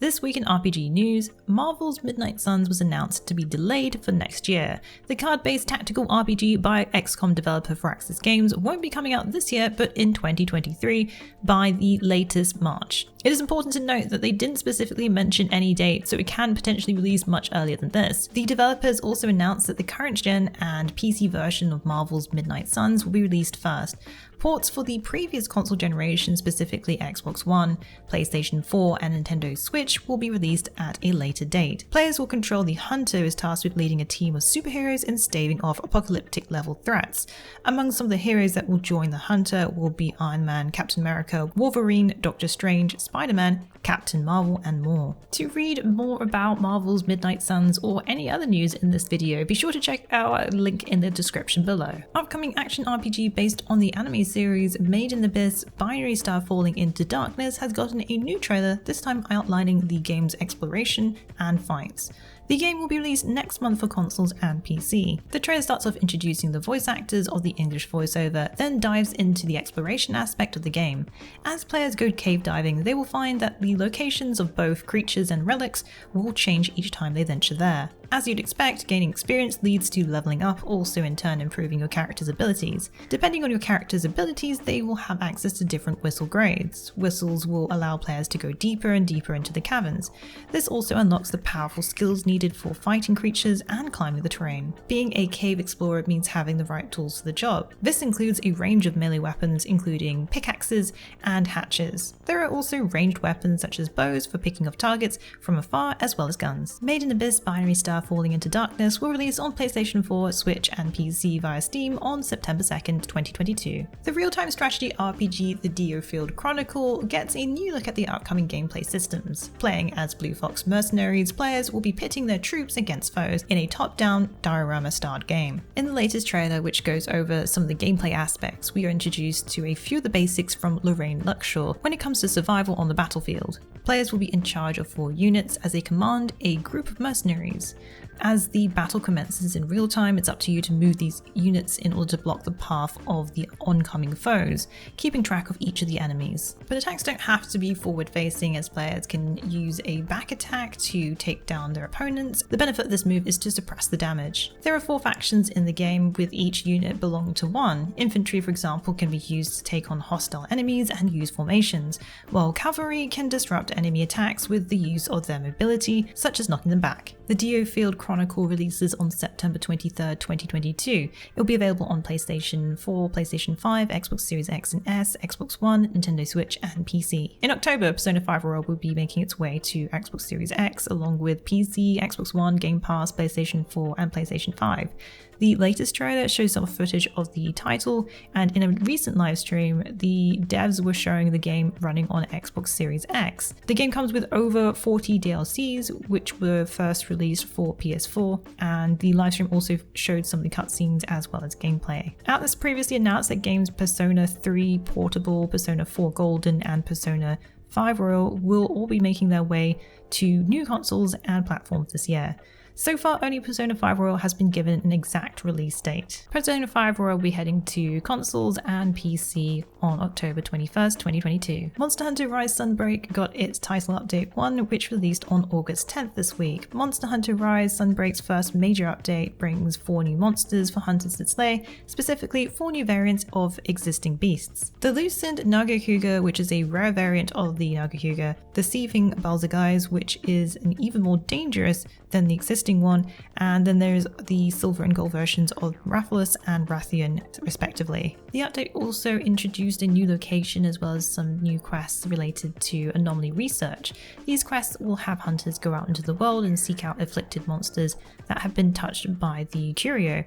This week in RPG news, Marvel's Midnight Suns was announced to be delayed for next year. The card-based tactical RPG by XCOM developer Firaxis Games won't be coming out this year, but in 2023 by the latest March. It is important to note that they didn't specifically mention any date, so it can potentially release much earlier than this. The developers also announced that the current gen and PC version of Marvel's Midnight Suns will be released first. Ports for the previous console generation, specifically Xbox One, PlayStation 4 and Nintendo Switch, will be released at a later date. Players will control the Hunter, who is tasked with leading a team of superheroes and staving off apocalyptic level threats. Among some of the heroes that will join the Hunter will be Iron Man, Captain America, Wolverine, Doctor Strange, Spider-Man, Captain Marvel, and more. To read more about Marvel's Midnight Suns or any other news in this video, be sure to check our link in the description below. Upcoming action RPG based on the anime series Made in Abyss, Binary Star Falling into Darkness has gotten a new trailer, this time outlining the game's exploration and fights. The game will be released next month for consoles and PC. The trailer starts off introducing the voice actors of the English voiceover, then dives into the exploration aspect of the game. As players go cave diving, they will find that the locations of both creatures and relics will change each time they venture there. As you'd expect, gaining experience leads to leveling up, also in turn improving your character's abilities. Depending on your character's abilities, they will have access to different whistle grades. Whistles will allow players to go deeper and deeper into the caverns. This also unlocks the powerful skills needed for fighting creatures and climbing the terrain. Being a cave explorer means having the right tools for the job. This includes a range of melee weapons, including pickaxes and hatchets. There are also ranged weapons such as bows for picking off targets from afar, as well as guns. Made in Abyss, Binary Star Falling into Darkness will release on PlayStation 4, Switch and PC via Steam on September 2nd, 2022. The real-time strategy RPG The DioField Chronicle gets a new look at the upcoming gameplay systems. Playing as Blue Fox mercenaries, players will be pitting their troops against foes in a top-down diorama-styled game. In the latest trailer, which goes over some of the gameplay aspects, we are introduced to a few of the basics from Lorraine Luxshore when it comes to survival on the battlefield. Players will be in charge of 4 units as they command a group of mercenaries. As the battle commences in real time, it's up to you to move these units in order to block the path of the oncoming foes, keeping track of each of the enemies. But attacks don't have to be forward facing, as players can use a back attack to take down their opponents. The benefit of this move is to suppress the damage. There are 4 factions in the game, with each unit belonging to one. Infantry, for example, can be used to take on hostile enemies and use formations, while cavalry can disrupt enemy attacks with the use of their mobility, such as knocking them back. The DioField Chronicle releases on September 23rd, 2022. It will be available on PlayStation 4, PlayStation 5, Xbox Series X and S, Xbox One, Nintendo Switch, and PC. In October, Persona 5 Royal will be making its way to Xbox Series X, along with PC, Xbox One, Game Pass, PlayStation 4, and PlayStation 5. The latest trailer shows some footage of the title, and in a recent livestream, the devs were showing the game running on Xbox Series X. The game comes with over 40 DLCs, which were first released for PS4, and the livestream also showed some of the cutscenes as well as gameplay. Atlus previously announced that games Persona 3 Portable, Persona 4 Golden, and Persona 5 Royal will all be making their way to new consoles and platforms this year. So far, only Persona 5 Royal has been given an exact release date. Persona 5 Royal will be heading to consoles and PC on October 21st, 2022. Monster Hunter Rise Sunbreak got its title update 1, which released on August 10th this week. Monster Hunter Rise Sunbreak's first major update brings 4 new monsters for hunters to slay, specifically 4 new variants of existing beasts. The loosened Nagakuga, which is a rare variant of the Nagakuga, the Seething Balzaguys, which is an even more dangerous than the existing one, and then there's the silver and gold versions of Rathalos and Rathian respectively. The update also introduced a new location as well as some new quests related to anomaly research. These quests will have hunters go out into the world and seek out afflicted monsters that have been touched by the Curio.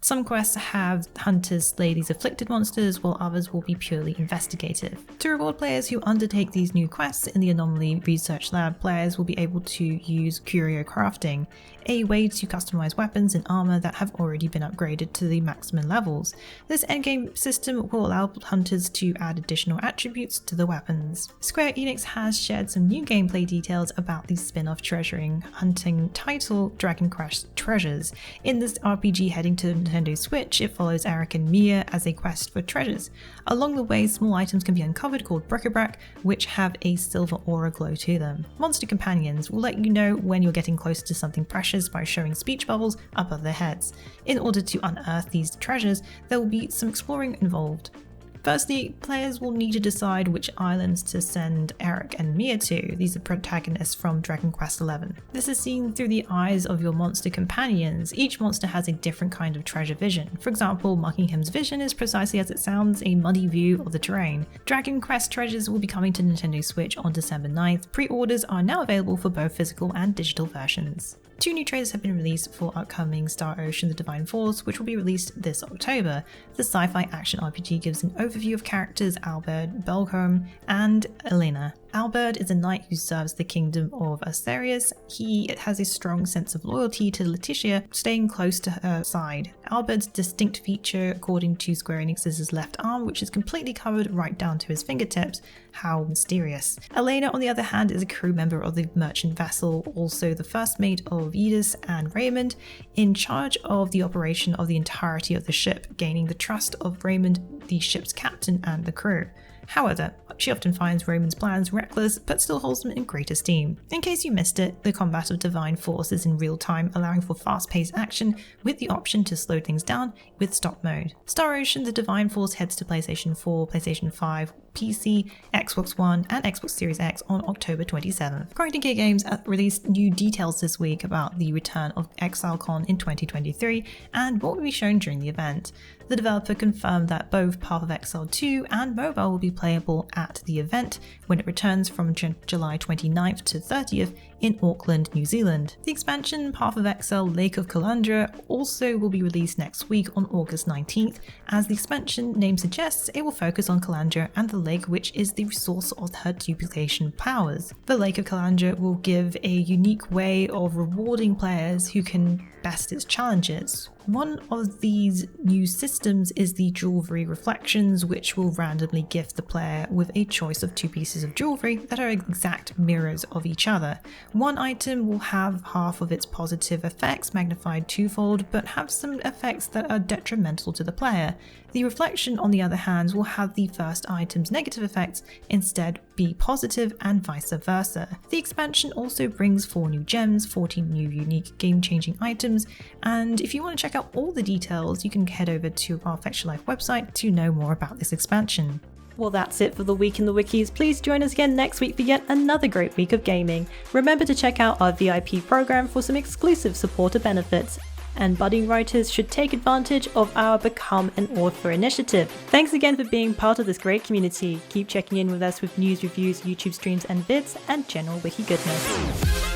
Some quests have hunters slay these afflicted monsters, while others will be purely investigative. To reward players who undertake these new quests in the Anomaly Research Lab, players will be able to use Curio Crafting, a way to customize weapons and armor that have already been upgraded to the maximum levels. This endgame system will allow hunters to add additional attributes to the weapons. Square Enix has shared some new gameplay details about the spin-off treasuring hunting title Dragon Quest Treasures. In this RPG heading to Nintendo Switch, it follows Eric and Mia as they quest for treasures. Along the way, small items can be uncovered called bric-a-brac, which have a silver aura glow to them. Monster companions will let you know when you're getting closer to something precious by showing speech bubbles above their heads. In order to unearth these treasures, there will be some exploring involved. Firstly, players will need to decide which islands to send Eric and Mia to. These are protagonists from Dragon Quest XI. This is seen through the eyes of your monster companions. Each monster has a different kind of treasure vision. For example, Muckingham's vision is precisely as it sounds, a muddy view of the terrain. Dragon Quest treasures will be coming to Nintendo Switch on December 9th. Pre-orders are now available for both physical and digital versions. 2 new trailers have been released for upcoming Star Ocean: The Divine Force, which will be released this October. The sci-fi action RPG gives an overview of characters Albert, Belcom, and Elena. Albert is a knight who serves the kingdom of Asterius. He has a strong sense of loyalty to Letitia, staying close to her side. Albert's distinct feature, according to Square Enix, is his left arm, which is completely covered right down to his fingertips. How mysterious. Elena, on the other hand, is a crew member of the merchant vessel, also the first mate of Edis and Raymond, in charge of the operation of the entirety of the ship, gaining the trust of Raymond, the ship's captain, and the crew. However, she often finds Raymond's plans reckless, but still holds them in great esteem. In case you missed it, the combat of Divine Force is in real time, allowing for fast-paced action with the option to slow things down with stop mode. Star Ocean: The Divine Force heads to PlayStation 4, PlayStation 5, PC, Xbox One, and Xbox Series X on October 27th. Chronicle Games released new details this week about the return of ExileCon in 2023 and what will be shown during the event. The developer confirmed that both Path of Exile 2 and mobile will be playable at the event when it returns from July 29th to 30th in Auckland, New Zealand. The expansion Path of Exile Lake of Calandra also will be released next week on August 19th. As the expansion name suggests, it will focus on Calandra and the lake, which is the source of her duplication powers. The Lake of Calandra will give a unique way of rewarding players who can best its challenges. One of these new systems is the Jewelry Reflections, which will randomly gift the player with a choice of 2 pieces of jewelry that are exact mirrors of each other. One item will have half of its positive effects magnified twofold, but have some effects that are detrimental to the player. The reflection, on the other hand, will have the first item's negative effects instead be positive and vice versa. The expansion also brings 4 new gems, 14 new unique game-changing items, and if you want to check out all the details, you can head over to our Fextralife website to know more about this expansion. Well, that's it for the Week in the Wikis. Please join us again next week for yet another great week of gaming. Remember to check out our VIP program for some exclusive supporter benefits. And budding writers should take advantage of our Become an Author initiative. Thanks again for being part of this great community. Keep checking in with us with news, reviews, YouTube streams and vids, and general wiki goodness.